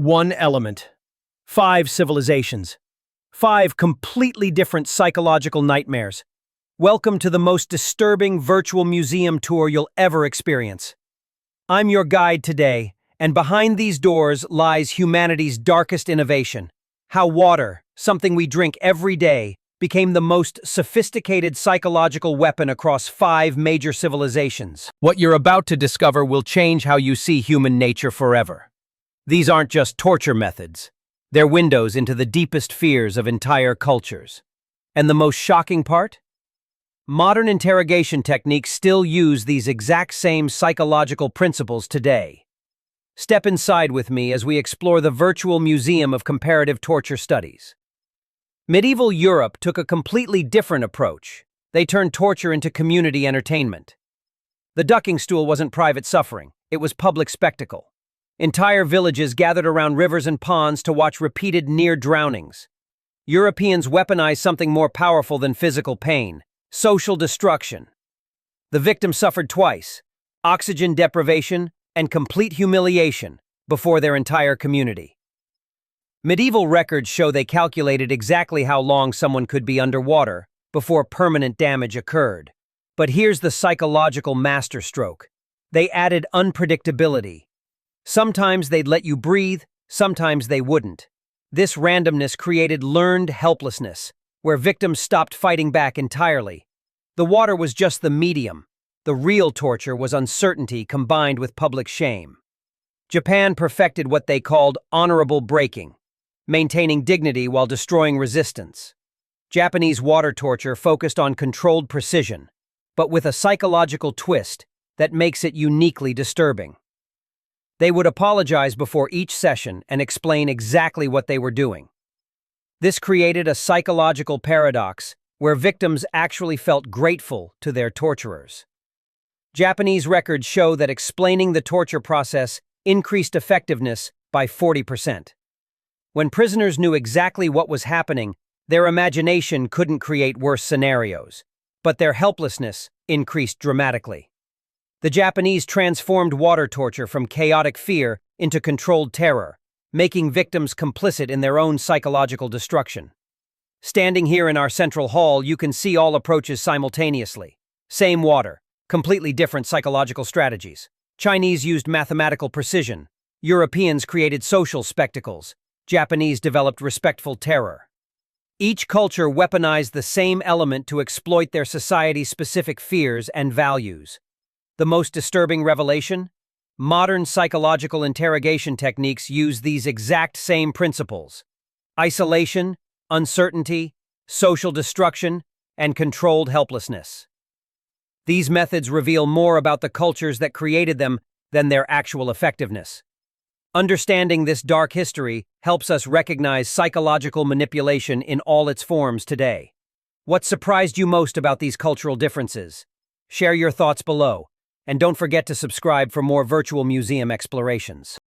One element. 5 civilizations. 5 completely different psychological nightmares. Welcome to the most disturbing virtual museum tour you'll ever experience. I'm your guide today, and behind these doors lies humanity's darkest innovation. How water, something we drink every day, became the most sophisticated psychological weapon across 5 major civilizations. What you're about to discover will change how you see human nature forever. These aren't just torture methods. They're windows into the deepest fears of entire cultures. And the most shocking part? Modern interrogation techniques still use these exact same psychological principles today. Step inside with me as we explore the virtual museum of comparative torture studies. Medieval Europe took a completely different approach. They turned torture into community entertainment. The ducking stool wasn't private suffering, it was public spectacle. Entire villages gathered around rivers and ponds to watch repeated near drownings. Europeans weaponized something more powerful than physical pain: social destruction. The victim suffered twice: oxygen deprivation and complete humiliation before their entire community. Medieval records show they calculated exactly how long someone could be underwater before permanent damage occurred. But here's the psychological masterstroke. They added unpredictability. Sometimes they'd let you breathe, sometimes they wouldn't. This randomness created learned helplessness, where victims stopped fighting back entirely. The water was just the medium. The real torture was uncertainty combined with public shame. Japan perfected what they called honorable breaking, maintaining dignity while destroying resistance. Japanese water torture focused on controlled precision, but with a psychological twist that makes it uniquely disturbing. They would apologize before each session and explain exactly what they were doing. This created a psychological paradox where victims actually felt grateful to their torturers. Japanese records show that explaining the torture process increased effectiveness by 40%. When prisoners knew exactly what was happening, their imagination couldn't create worse scenarios, but their helplessness increased dramatically. The Japanese transformed water torture from chaotic fear into controlled terror, making victims complicit in their own psychological destruction. Standing here in our central hall, you can see all approaches simultaneously. Same water, completely different psychological strategies. Chinese used mathematical precision. Europeans created social spectacles. Japanese developed respectful terror. Each culture weaponized the same element to exploit their society's specific fears and values. The most disturbing revelation? Modern psychological interrogation techniques use these exact same principles: isolation, uncertainty, social destruction, and controlled helplessness. These methods reveal more about the cultures that created them than their actual effectiveness. Understanding this dark history helps us recognize psychological manipulation in all its forms today. What surprised you most about these cultural differences? Share your thoughts below. And don't forget to subscribe for more virtual museum explorations.